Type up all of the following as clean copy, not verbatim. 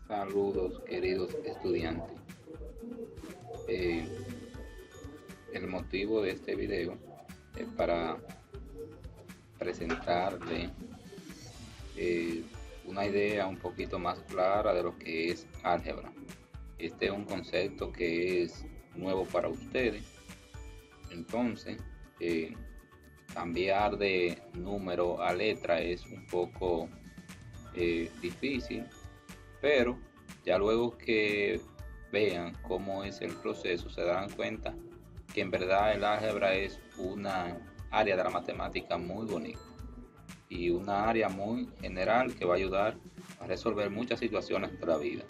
Saludos queridos estudiantes. Eh, el motivo de este video es para presentarle una idea un poquito más clara de lo que es álgebra. Este es un concepto que es nuevo para ustedes. Entonces, cambiar de número a letra es un poco difícil, pero ya luego que vean cómo es el proceso se darán cuenta que en verdad el álgebra es una área de la matemática muy bonita y una área muy general que va a ayudar a resolver muchas situaciones de la vida.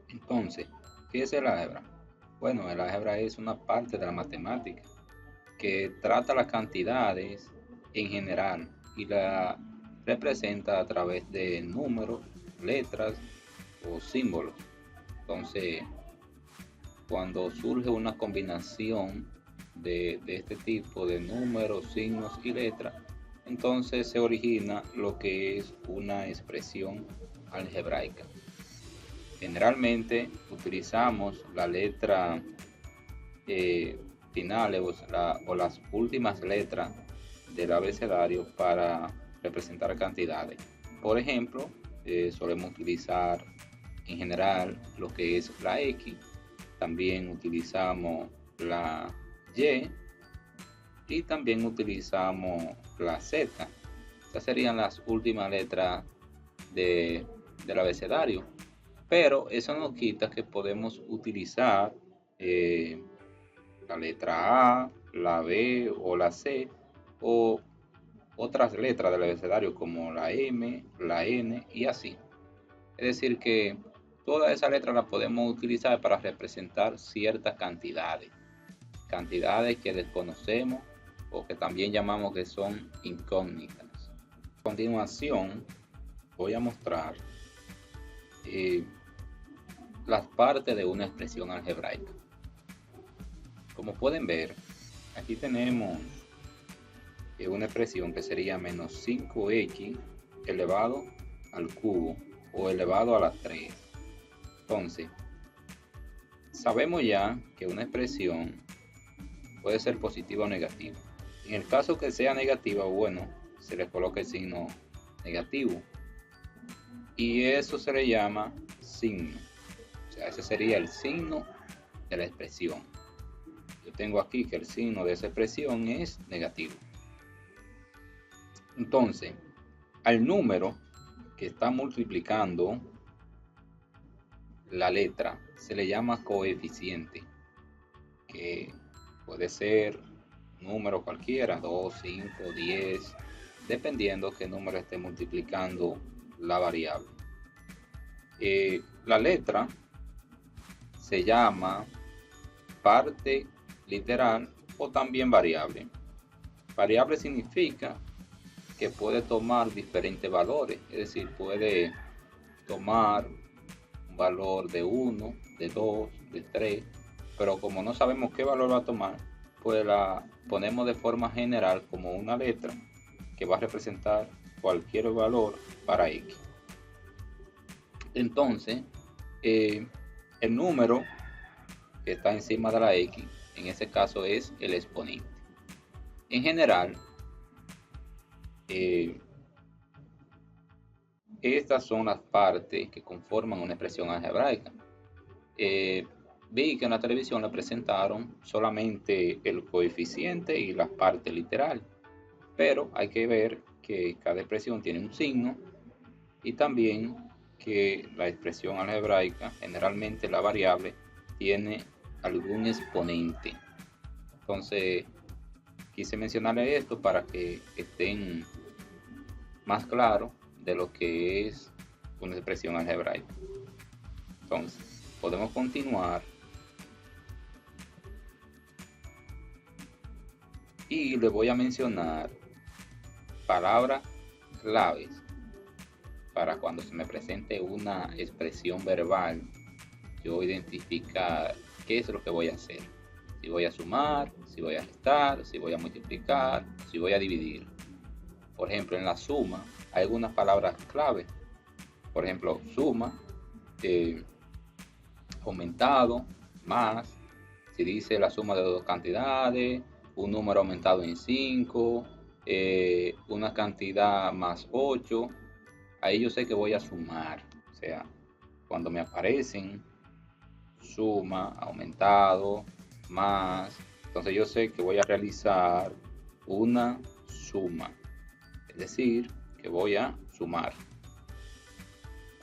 Entonces, ¿qué es el álgebra? Bueno, el álgebra es una parte de la matemática que trata las cantidades en general y la representa a través de números, letras o símbolos. Entonces, cuando surge una combinación de este tipo de números, signos y letras, entonces se origina lo que es una expresión algebraica. Generalmente utilizamos la letra finales o las últimas letras del abecedario para representar cantidades. Por ejemplo, solemos utilizar en general lo que es la X, también utilizamos la Y también utilizamos la Z. Estas serían las últimas letras del abecedario, pero eso no quita que podemos utilizar la letra A, la B o la C o otras letras del abecedario como la M, la N y así. Es decir que todas esas letras las podemos utilizar para representar ciertas cantidades. Cantidades que desconocemos o que también llamamos que son incógnitas. A continuación voy a mostrar las partes de una expresión algebraica. Como pueden ver, aquí tenemos una expresión que sería menos 5x elevado al cubo o elevado a la 3. Entonces, sabemos ya que una expresión puede ser positiva o negativa. En el caso que sea negativa, bueno, se le coloca el signo negativo y eso se le llama signo. O sea, ese sería el signo de la expresión. Yo tengo aquí que el signo de esa expresión es negativo. Entonces, al número que está multiplicando la letra se le llama coeficiente, que puede ser número cualquiera, 2, 5, 10, dependiendo qué número esté multiplicando la variable. La letra se llama parte literal o también variable. Variable significa que puede tomar diferentes valores, es decir, puede tomar un valor de 1, de 2, de 3, pero como no sabemos qué valor va a tomar, pues la ponemos de forma general como una letra que va a representar cualquier valor para X. Entonces, el número que está encima de la X, en ese caso es el exponente. En general, estas son las partes que conforman una expresión algebraica. Vi que en la televisión le presentaron solamente el coeficiente y la parte literal, pero hay que ver que cada expresión tiene un signo y también que la expresión algebraica, generalmente la variable, tiene algún exponente. Entonces, quise mencionarles esto para que estén más claros de lo que es una expresión algebraica. Entonces, podemos continuar y les voy a mencionar palabras claves para cuando se me presente una expresión verbal, yo identificar qué es lo que voy a hacer. Si voy a sumar, si voy a restar, si voy a multiplicar, si voy a dividir. Por ejemplo, en la suma hay algunas palabras clave. Por ejemplo, suma, aumentado, más. Si dice la suma de dos cantidades, un número aumentado en 5, una cantidad más 8, ahí yo sé que voy a sumar. O sea, cuando me aparecen suma, aumentado, más, entonces yo sé que voy a realizar una suma. Es decir, que voy a sumar.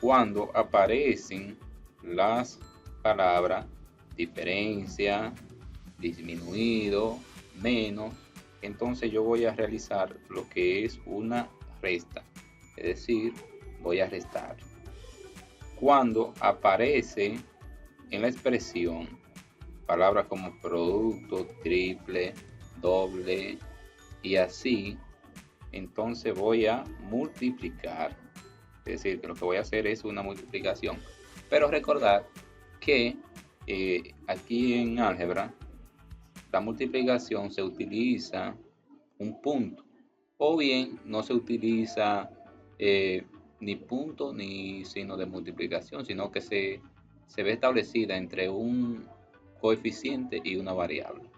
Cuando aparecen las palabras diferencia, disminuido, menos, entonces yo voy a realizar lo que es una resta. Es decir, voy a restar. Cuando aparece en la expresión palabras como producto, triple, doble y así, entonces voy a multiplicar. Es decir, que lo que voy a hacer es una multiplicación. Pero recordar que aquí en álgebra la multiplicación se utiliza un punto, o bien no se utiliza ni punto ni signo de multiplicación, sino que se ve establecida entre un coeficiente y una variable.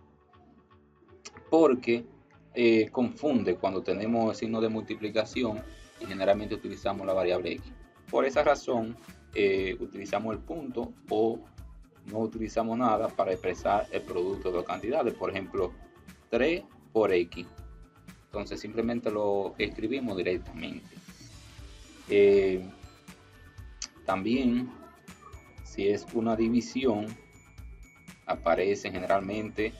Porque confunde cuando tenemos el signo de multiplicación y generalmente utilizamos la variable x. Por esa razón utilizamos el punto o no utilizamos nada para expresar el producto de dos cantidades. Por ejemplo, 3 por x. Entonces simplemente lo escribimos directamente. También, si es una división, aparece generalmente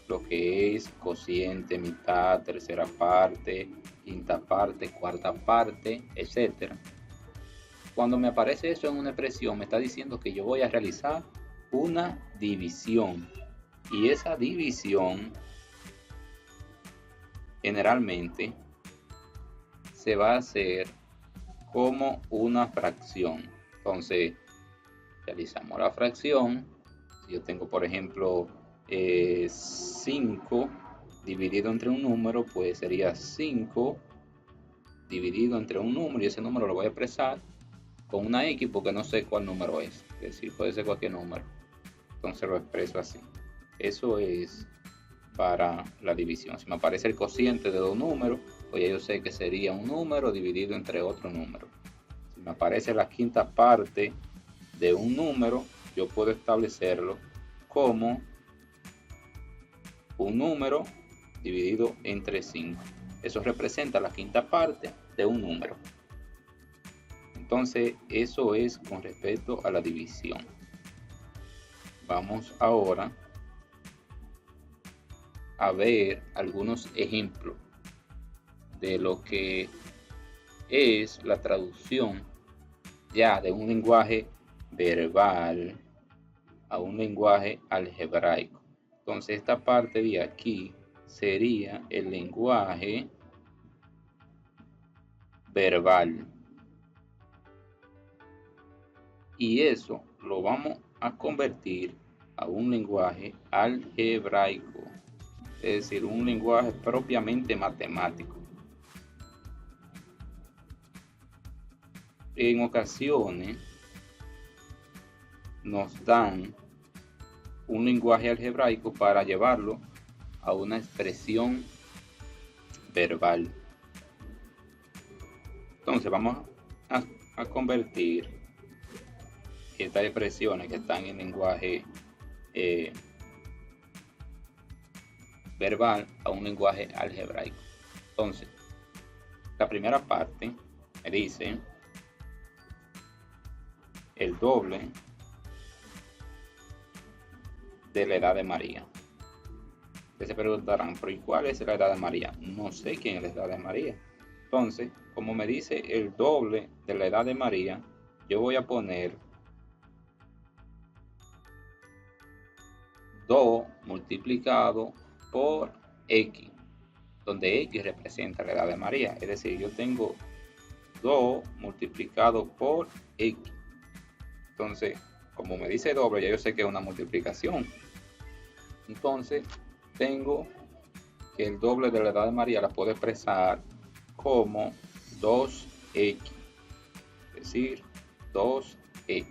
lo que es cociente, mitad, tercera parte, quinta parte, cuarta parte, etc. Cuando me aparece eso en una expresión, me está diciendo que yo voy a realizar una división. Y esa división generalmente se va a hacer como una fracción. Entonces, realizamos la fracción. Si yo tengo, por ejemplo, 5 dividido entre un número, pues sería 5 dividido entre un número, y ese número lo voy a expresar con una X porque no sé cuál número es decir, puede ser cualquier número, entonces lo expreso así. Eso es para la división. Si me aparece el cociente de dos números, pues ya yo sé que sería un número dividido entre otro número. Si me aparece la quinta parte de un número, yo puedo establecerlo como un número dividido entre 5. Eso representa la quinta parte de un número. Entonces, eso es con respecto a la división. Vamos ahora a ver algunos ejemplos de lo que es la traducción ya de un lenguaje verbal a un lenguaje algebraico. Entonces, esta parte de aquí sería el lenguaje verbal. Y eso lo vamos a convertir a un lenguaje algebraico, es decir, un lenguaje propiamente matemático. En ocasiones nos dan un lenguaje algebraico para llevarlo a una expresión verbal. Entonces vamos a convertir estas expresiones que están en lenguaje verbal a un lenguaje algebraico. Entonces, la primera parte me dice el doble de la edad de María. Ustedes se preguntarán, ¿pero y cuál es la edad de María? No sé quién es la edad de María. Entonces, como me dice el doble de la edad de María, yo voy a poner 2 multiplicado por X. donde X representa la edad de María. Es decir, yo tengo 2 multiplicado por X. Entonces, como me dice doble, ya yo sé que es una multiplicación. Entonces, tengo que el doble de la edad de María la puedo expresar como 2X. Es decir, 2X.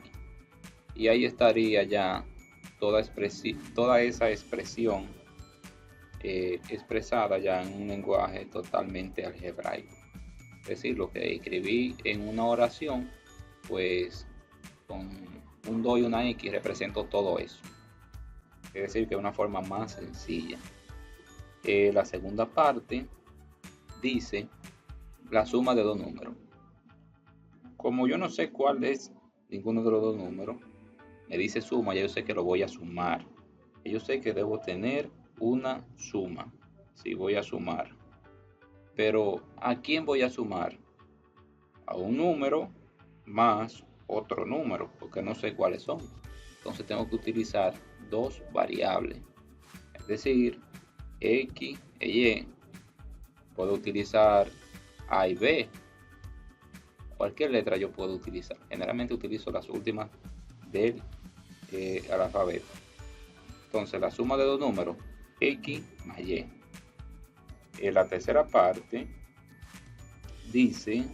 Y ahí estaría ya toda esa expresión expresada ya en un lenguaje totalmente algebraico. Es decir, lo que escribí en una oración, pues con un 2 y una X represento todo eso. Es decir, que es una forma más sencilla. La segunda parte dice la suma de dos números. Como yo no sé cuál es ninguno de los dos números, me dice suma, ya yo sé que lo voy a sumar. Yo sé que debo tener una suma. Si voy a sumar. Pero ¿a quién voy a sumar? A un número más otro número, porque no sé cuáles son. Entonces tengo que utilizar dos variables. Es decir, X e Y. Puedo utilizar A y B. Cualquier letra yo puedo utilizar. Generalmente utilizo las últimas del alfabeto. Entonces la suma de dos números, X más Y. En la tercera parte dice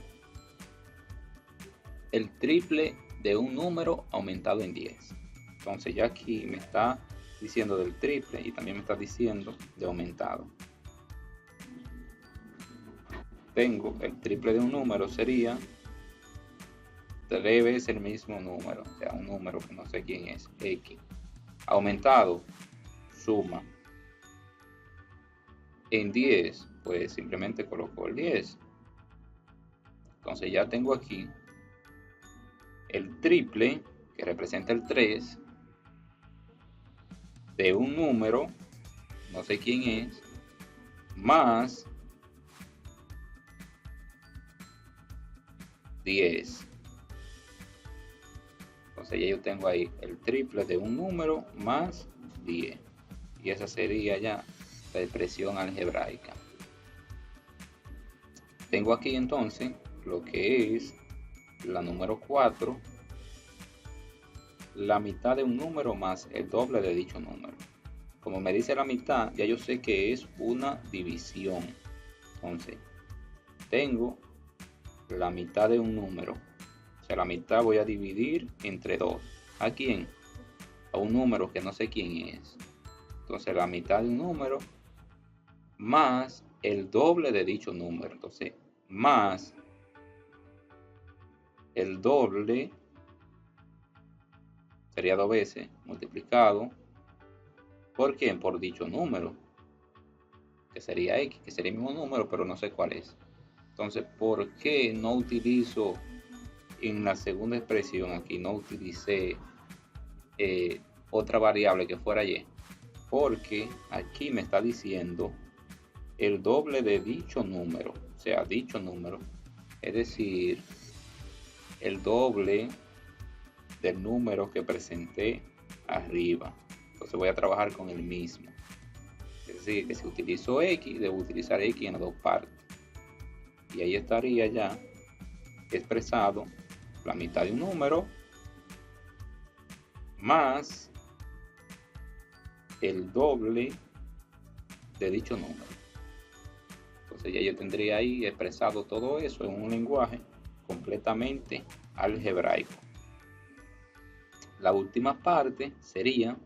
el triple de un número aumentado en 10. Entonces ya aquí me está diciendo del triple y también me está diciendo de aumentado. Tengo el triple de un número, sería 3 veces el mismo número, o sea, un número que no sé quién es, X. Aumentado, suma. En 10, pues simplemente coloco el 10. Entonces ya tengo aquí el triple, que representa el 3, de un número, no sé quién es, más 10. Entonces ya yo tengo ahí el triple de un número más 10. Y esa sería ya la expresión algebraica. Tengo aquí entonces lo que es la número 4, la mitad de un número más el doble de dicho número. Como me dice la mitad, ya yo sé que es una división. Entonces, tengo la mitad de un número. O sea, la mitad voy a dividir entre 2. ¿A quién? A un número que no sé quién es. Entonces, la mitad de un número más el doble de dicho número. Entonces, más el doble sería 2 veces multiplicado por quién, por dicho número, que sería X, que sería el mismo número, pero no sé cuál es. Entonces, ¿por qué no utilizo en la segunda expresión aquí, no utilicé otra variable que fuera Y? Porque aquí me está diciendo el doble de dicho número, o sea, dicho número, es decir, el doble del número que presenté arriba. Entonces voy a trabajar con el mismo. Es decir, que si utilizo X, debo utilizar X en las dos partes. Y ahí estaría ya expresado la mitad de un número más el doble de dicho número. Entonces ya yo tendría ahí expresado todo eso en un lenguaje completamente algebraico. La última parte sería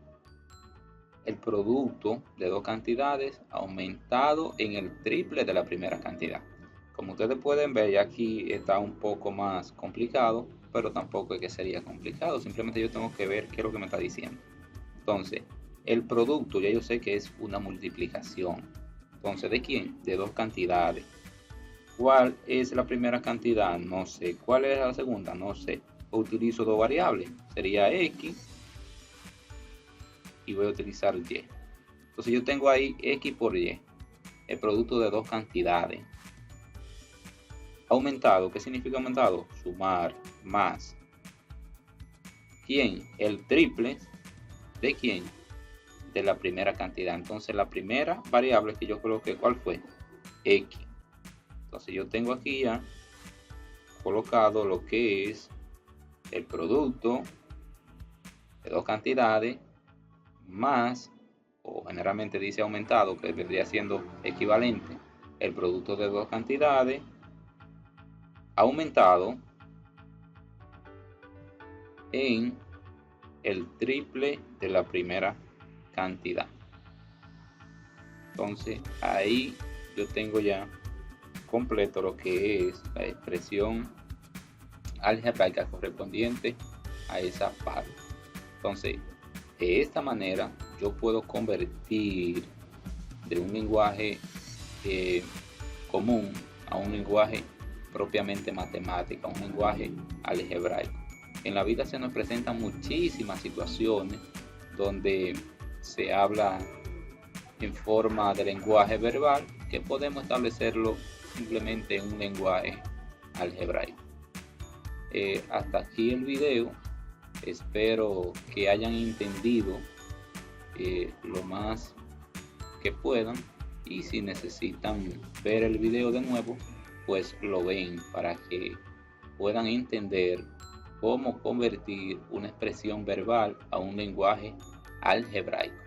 el producto de dos cantidades aumentado en el triple de la primera cantidad. Como ustedes pueden ver, ya aquí está un poco más complicado, pero tampoco es que sería complicado. Simplemente yo tengo que ver qué es lo que me está diciendo. Entonces, el producto ya yo sé que es una multiplicación. Entonces, ¿de quién? De dos cantidades. ¿Cuál es la primera cantidad? No sé. ¿Cuál es la segunda? No sé. Utilizo dos variables. Sería X y voy a utilizar Y. Entonces yo tengo ahí X por Y. El producto de dos cantidades. Aumentado. ¿Qué significa aumentado? Sumar, más. ¿Quién? El triple. ¿De quién? De la primera cantidad. Entonces la primera variable que yo coloqué, ¿cuál fue? X. Entonces yo tengo aquí ya colocado lo que es el producto de dos cantidades más, o generalmente dice aumentado, que vendría siendo equivalente, el producto de dos cantidades aumentado en el triple de la primera cantidad. Entonces ahí yo tengo ya completo lo que es la expresión algebraica correspondiente a esa parte. Entonces, de esta manera yo puedo convertir de un lenguaje común a un lenguaje propiamente matemático, a un lenguaje algebraico. En la vida se nos presentan muchísimas situaciones donde se habla en forma de lenguaje verbal que podemos establecerlo simplemente en un lenguaje algebraico. Hasta aquí el video. Espero que hayan entendido lo más que puedan, y si necesitan ver el video de nuevo, pues lo ven para que puedan entender cómo convertir una expresión verbal a un lenguaje algebraico.